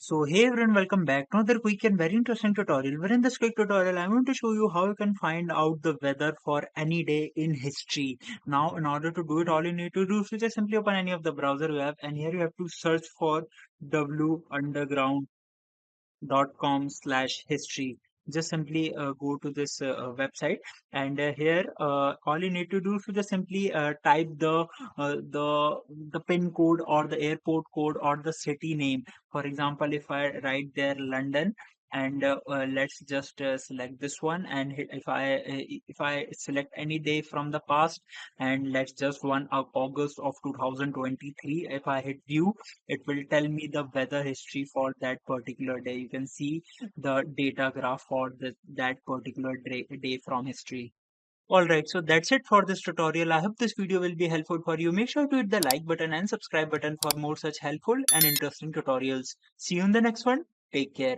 So hey everyone, welcome back to another quick and very interesting tutorial. Where in this quick tutorial, I'm going to show you how you can find out the weather for any day in history. Now, in order to do it, all you need to do is to just simply open any of the browser you have, and here you have to search for wunderground com/history. Just simply go to this website, and here all you need to do is to just simply type the pin code or the airport code or the city name. For example, if I write there London, and let's just select this one, and if I select any day from the past, and let's just 1 of August of 2023, if I hit view, it will tell me the weather history for that particular day. You can see the data graph for that particular day from history. Alright, so that's it for this tutorial. I hope this video will be helpful for you. Make sure to hit the like button and subscribe button for more such helpful and interesting tutorials. See you in the next one. Take care.